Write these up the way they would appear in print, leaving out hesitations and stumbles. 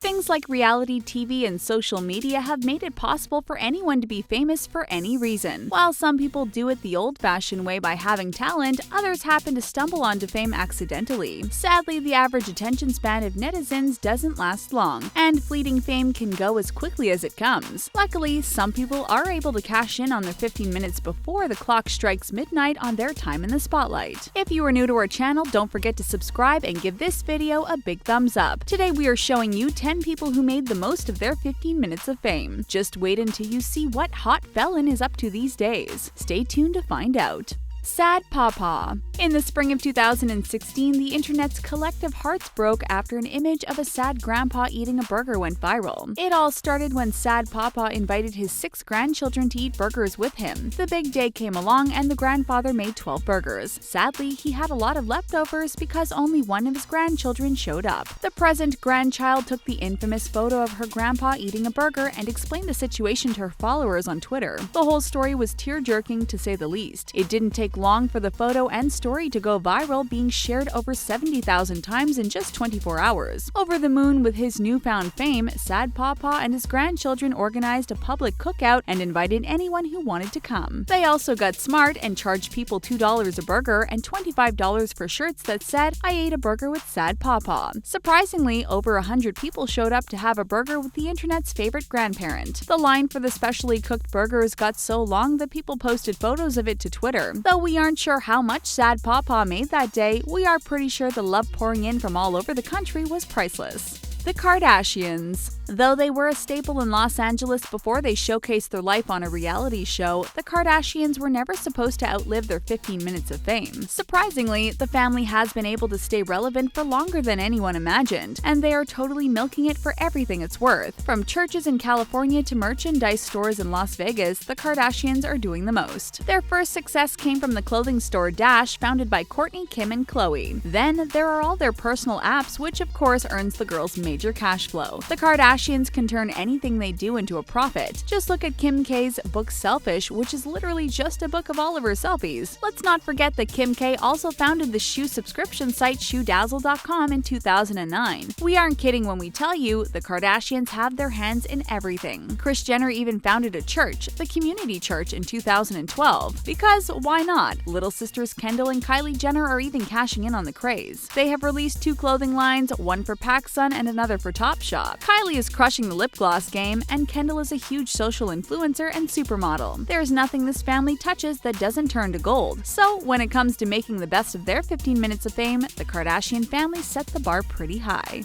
Things like reality TV and social media have made it possible for anyone to be famous for any reason. While some people do it the old-fashioned way by having talent, others happen to stumble onto fame accidentally. Sadly, the average attention span of netizens doesn't last long, and fleeting fame can go as quickly as it comes. Luckily, some people are able to cash in on their 15 minutes before the clock strikes midnight on their time in the spotlight. If you are new to our channel, don't forget to subscribe and give this video a big thumbs up. Today we are showing you 10 people who made the most of their 15 minutes of fame. Just wait until you see what hot felon is up to these days. Stay tuned to find out. Sad Papaw. In the spring of 2016, the internet's collective hearts broke after an image of a sad grandpa eating a burger went viral. It all started when Sad Papaw invited his 6 grandchildren to eat burgers with him. The big day came along and the grandfather made 12 burgers. Sadly, he had a lot of leftovers because only one of his grandchildren showed up. The present grandchild took the infamous photo of her grandpa eating a burger and explained the situation to her followers on Twitter. The whole story was tear-jerking to say the least. It didn't take long for the photo and story to go viral, being shared over 70,000 times in just 24 hours. Over the moon with his newfound fame, Sad Papaw and his grandchildren organized a public cookout and invited anyone who wanted to come. They also got smart and charged people $2 a burger and $25 for shirts that said, "I ate a burger with Sad Papaw." Surprisingly, over 100 people showed up to have a burger with the internet's favorite grandparent. The line for the specially cooked burgers got so long that people posted photos of it to Twitter. Though we aren't sure how much Sad Papaw made that day, we are pretty sure the love pouring in from all over the country was priceless. The Kardashians. Though they were a staple in Los Angeles before they showcased their life on a reality show, the Kardashians were never supposed to outlive their 15 minutes of fame. Surprisingly, the family has been able to stay relevant for longer than anyone imagined, and they are totally milking it for everything it's worth. From churches in California to merchandise stores in Las Vegas, the Kardashians are doing the most. Their first success came from the clothing store Dash, founded by Kourtney, Kim, and Khloe. Then there are all their personal apps, which of course earns the girls major cash flow. The Kardashians can turn anything they do into a profit. Just look at Kim K's book Selfish, which is literally just a book of all of her selfies. Let's not forget that Kim K also founded the shoe subscription site ShoeDazzle.com in 2009. We aren't kidding when we tell you the Kardashians have their hands in everything. Kris Jenner even founded a church, the Community Church, in 2012. Because why not? Little sisters Kendall and Kylie Jenner are even cashing in on the craze. They have released 2 clothing lines, one for PacSun and another for Topshop. Kylie is crushing the lip gloss game, and Kendall is a huge social influencer and supermodel. There's nothing this family touches that doesn't turn to gold. So when it comes to making the best of their 15 minutes of fame, the Kardashian family set the bar pretty high.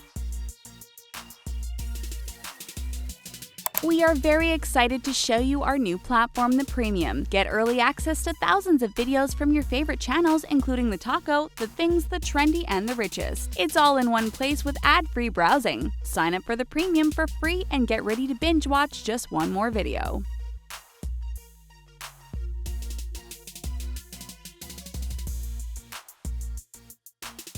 We are very excited to show you our new platform, the Premium. Get early access to thousands of videos from your favorite channels, including The Taco, The Things, The Trendy, and The Richest. It's all in one place with ad-free browsing. Sign up for the Premium for free and get ready to binge watch just one more video.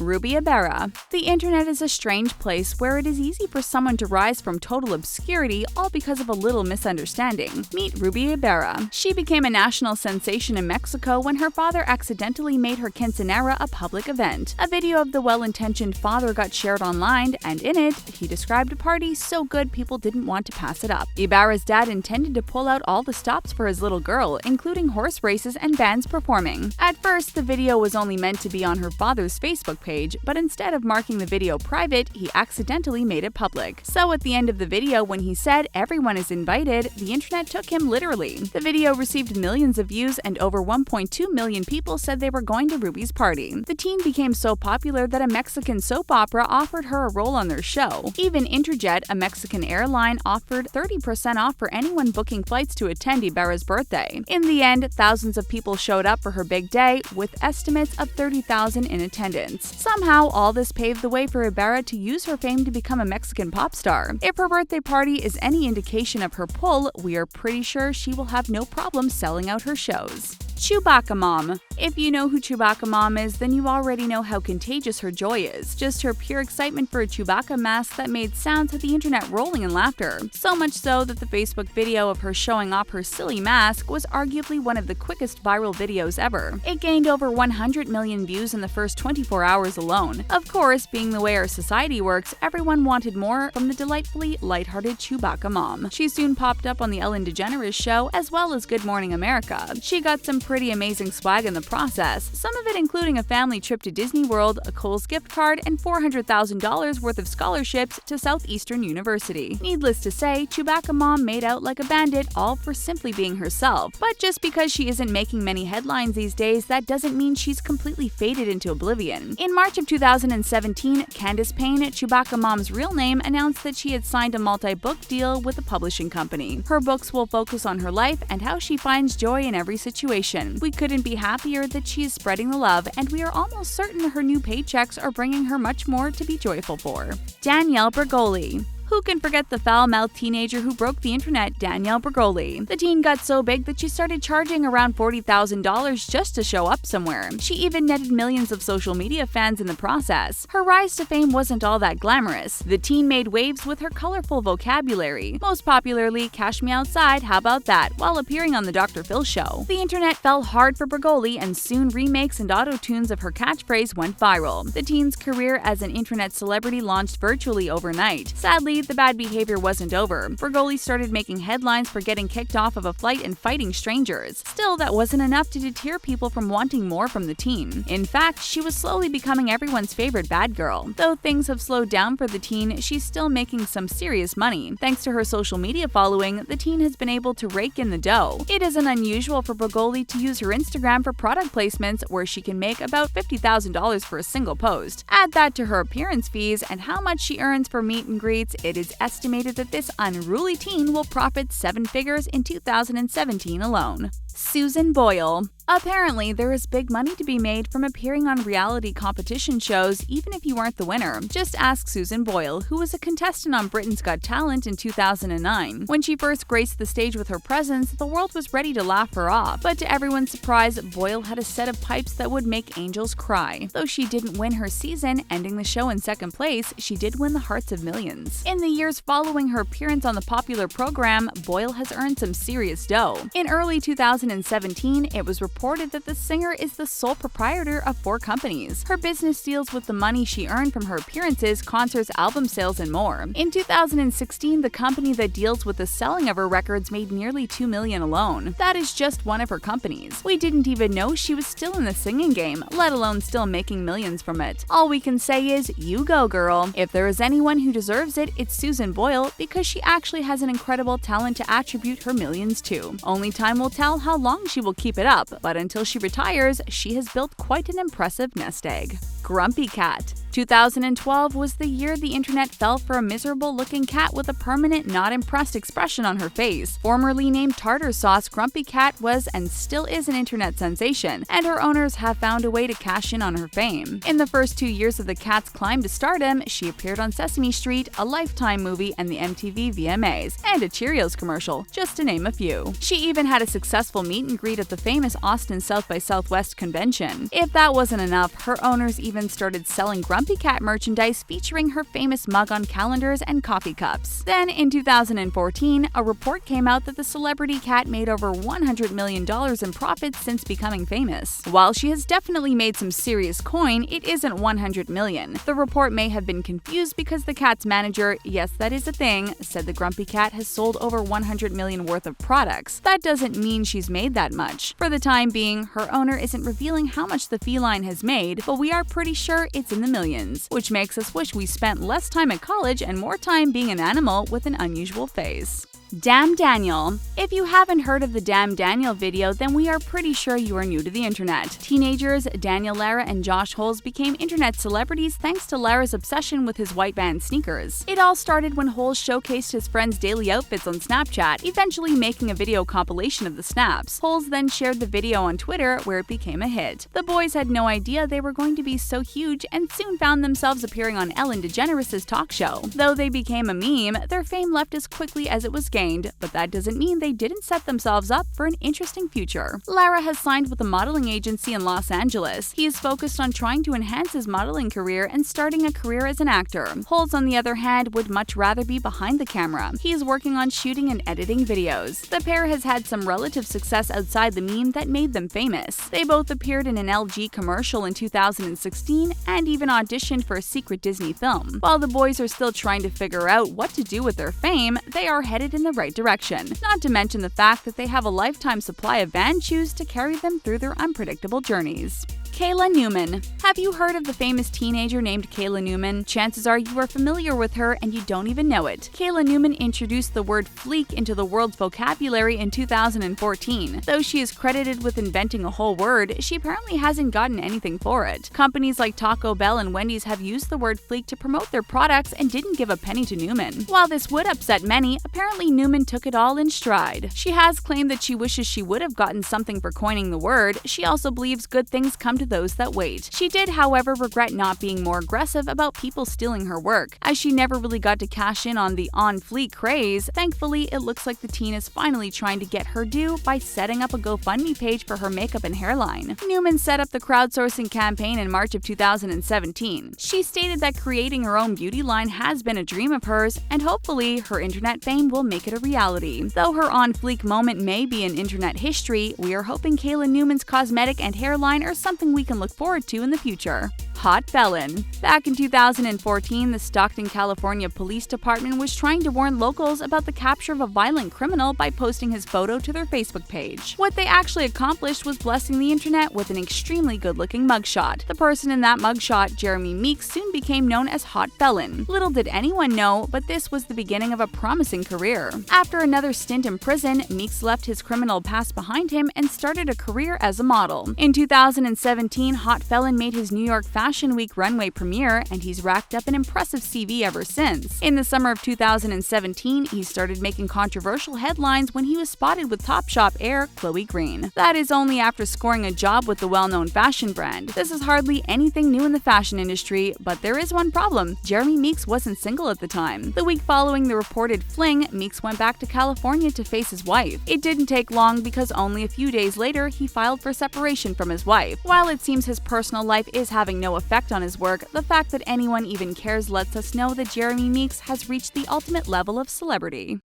Ruby Ibarra. The internet is a strange place where it is easy for someone to rise from total obscurity all because of a little misunderstanding. Meet Ruby Ibarra. She became a national sensation in Mexico when her father accidentally made her quinceañera a public event. A video of the well-intentioned father got shared online, and in it, he described a party so good people didn't want to pass it up. Ibarra's dad intended to pull out all the stops for his little girl, including horse races and bands performing. At first, the video was only meant to be on her father's Facebook page, but instead of marking the video private, he accidentally made it public. So at the end of the video, when he said everyone is invited, the internet took him literally. The video received millions of views, and over 1.2 million people said they were going to Ruby's party. The teen became so popular that a Mexican soap opera offered her a role on their show. Even Interjet, a Mexican airline, offered 30% off for anyone booking flights to attend Ibarra's birthday. In the end, thousands of people showed up for her big day, with estimates of 30,000 in attendance. Somehow, all this paved the way for Ibarra to use her fame to become a Mexican pop star. If her birthday party is any indication of her pull, we are pretty sure she will have no problem selling out her shows. Chewbacca Mom. If you know who Chewbacca Mom is, then you already know how contagious her joy is. Just her pure excitement for a Chewbacca mask that made sounds had the internet rolling in laughter. So much so that the Facebook video of her showing off her silly mask was arguably one of the quickest viral videos ever. It gained over 100 million views in the first 24 hours alone. Of course, being the way our society works, everyone wanted more from the delightfully lighthearted Chewbacca Mom. She soon popped up on the Ellen DeGeneres show as well as Good Morning America. She got some pretty amazing swag in the process, some of it including a family trip to Disney World, a Kohl's gift card, and $400,000 worth of scholarships to Southeastern University. Needless to say, Chewbacca Mom made out like a bandit, all for simply being herself. But just because she isn't making many headlines these days, that doesn't mean she's completely faded into oblivion. In March of 2017, Candace Payne, Chewbacca Mom's real name, announced that she had signed a multi-book deal with a publishing company. Her books will focus on her life and how she finds joy in every situation. We couldn't be happier that she is spreading the love, and we are almost certain her new paychecks are bringing her much more to be joyful for. Danielle Bregoli. Who can forget the foul-mouthed teenager who broke the internet, Danielle Bregoli? The teen got so big that she started charging around $40,000 just to show up somewhere. She even netted millions of social media fans in the process. Her rise to fame wasn't all that glamorous. The teen made waves with her colorful vocabulary. Most popularly, Cash Me Outside, How About That, while appearing on the Dr. Phil show. The internet fell hard for Bregoli, and soon remakes and auto-tunes of her catchphrase went viral. The teen's career as an internet celebrity launched virtually overnight. Sadly, the bad behavior wasn't over. Bregoli started making headlines for getting kicked off of a flight and fighting strangers. Still, that wasn't enough to deter people from wanting more from the teen. In fact, she was slowly becoming everyone's favorite bad girl. Though things have slowed down for the teen, she's still making some serious money. Thanks to her social media following, the teen has been able to rake in the dough. It isn't unusual for Bregoli to use her Instagram for product placements, where she can make about $50,000 for a single post. Add that to her appearance fees and how much she earns for meet and greets, it is estimated that this unruly teen will profit 7 figures in 2017 alone. Susan Boyle. Apparently, there is big money to be made from appearing on reality competition shows even if you weren't the winner. Just ask Susan Boyle, who was a contestant on Britain's Got Talent in 2009. When she first graced the stage with her presence, the world was ready to laugh her off. But to everyone's surprise, Boyle had a set of pipes that would make angels cry. Though she didn't win her season, ending the show in second place, she did win the hearts of millions. In the years following her appearance on the popular program, Boyle has earned some serious dough. In early 2017, it was reported that the singer is the sole proprietor of 4 companies. Her business deals with the money she earned from her appearances, concerts, album sales, and more. In 2016, the company that deals with the selling of her records made nearly $2 million alone. That is just one of her companies. We didn't even know she was still in the singing game, let alone still making millions from it. All we can say is, you go, girl. If there is anyone who deserves it, it's Susan Boyle, because she actually has an incredible talent to attribute her millions to. Only time will tell how long she will keep it up, but until she retires, she has built quite an impressive nest egg. Grumpy Cat. 2012 was the year the internet fell for a miserable-looking cat with a permanent not impressed expression on her face. Formerly named Tartar Sauce, Grumpy Cat was and still is an internet sensation, and her owners have found a way to cash in on her fame. In the first 2 years of the cat's climb to stardom, she appeared on Sesame Street, a Lifetime movie, and the MTV VMAs, and a Cheerios commercial, just to name a few. She even had a successful meet and greet at the famous Austin South by Southwest convention. If that wasn't enough, her owners even started selling Grumpy Cat merchandise featuring her famous mug on calendars and coffee cups. Then, in 2014, a report came out that the celebrity cat made over $100 million in profits since becoming famous. While she has definitely made some serious coin, it isn't $100 million. The report may have been confused because the cat's manager, yes, that is a thing, said the Grumpy Cat has sold over $100 million worth of products. That doesn't mean she's made that much. For the time being, her owner isn't revealing how much the feline has made, but we are pretty sure it's in the millions, which makes us wish we spent less time at college and more time being an animal with an unusual face. Damn Daniel. If you haven't heard of the Damn Daniel video, then we are pretty sure you are new to the internet. Teenagers Daniel Lara and Josh Holes became internet celebrities thanks to Lara's obsession with his white band sneakers. It all started when Holes showcased his friends' daily outfits on Snapchat, eventually making a video compilation of the snaps. Holes then shared the video on Twitter, where it became a hit. The boys had no idea they were going to be so huge and soon found themselves appearing on Ellen DeGeneres' talk show. Though they became a meme, their fame left as quickly as it was gained, but that doesn't mean they didn't set themselves up for an interesting future. Lara has signed with a modeling agency in Los Angeles. He is focused on trying to enhance his modeling career and starting a career as an actor. Holtz, on the other hand, would much rather be behind the camera. He is working on shooting and editing videos. The pair has had some relative success outside the meme that made them famous. They both appeared in an LG commercial in 2016 and even auditioned for a secret Disney film. While the boys are still trying to figure out what to do with their fame, they are headed in the right direction. Not to mention the fact that they have a lifetime supply of van shoes to carry them through their unpredictable journeys. KAYLA NEWMAN. Have you heard of the famous teenager named KAYLA NEWMAN? Chances are you are familiar with her and you don't even know it. KAYLA NEWMAN introduced the word fleek into the world's vocabulary in 2014. Though she is credited with inventing a whole word, she apparently hasn't gotten anything for it. Companies like Taco Bell and Wendy's have used the word fleek to promote their products and didn't give a penny to NEWMAN. While this would upset many, apparently NEWMAN took it all in stride. She has claimed that she wishes she would have gotten something for coining the word. She also believes good things come to those that wait. She did, however, regret not being more aggressive about people stealing her work, as she never really got to cash in on the on-fleek craze. Thankfully, it looks like the teen is finally trying to get her due by setting up a GoFundMe page for her makeup and hairline. NEWMAN set up the crowdsourcing campaign in March of 2017. She stated that creating her own beauty line has been a dream of hers, and hopefully, her internet fame will make it a reality. Though her on-fleek moment may be in internet history, we are hoping KAYLA NEWMAN's cosmetic and hairline are something we can look forward to in the future. Hot felon. Back in 2014, the Stockton, California Police Department was trying to warn locals about the capture of a violent criminal by posting his photo to their Facebook page. What they actually accomplished was blessing the internet with an extremely good-looking mugshot. The person in that mugshot, Jeremy Meeks, soon became known as Hot Felon. Little did anyone know, but this was the beginning of a promising career. After another stint in prison, Meeks left his criminal past behind him and started a career as a model. In 2017, Hot Felon made his New York Fashion Week runway premiere, and he's racked up an impressive CV ever since. In the summer of 2017, he started making controversial headlines when he was spotted with Topshop heir Chloe Green. That is only after scoring a job with the well-known fashion brand. This is hardly anything new in the fashion industry, but there is one problem. Jeremy Meeks wasn't single at the time. The week following the reported fling, Meeks went back to California to face his wife. It didn't take long because only a few days later, he filed for separation from his wife. While it seems his personal life is having no effect on his work, the fact that anyone even cares lets us know that Jeremy Meeks has reached the ultimate level of celebrity.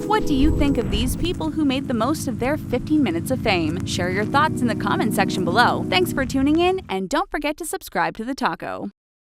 What do you think of these people who made the most of their 15 minutes of fame? Share your thoughts in the comment section below. Thanks for tuning in, and don't forget to subscribe to The Taco.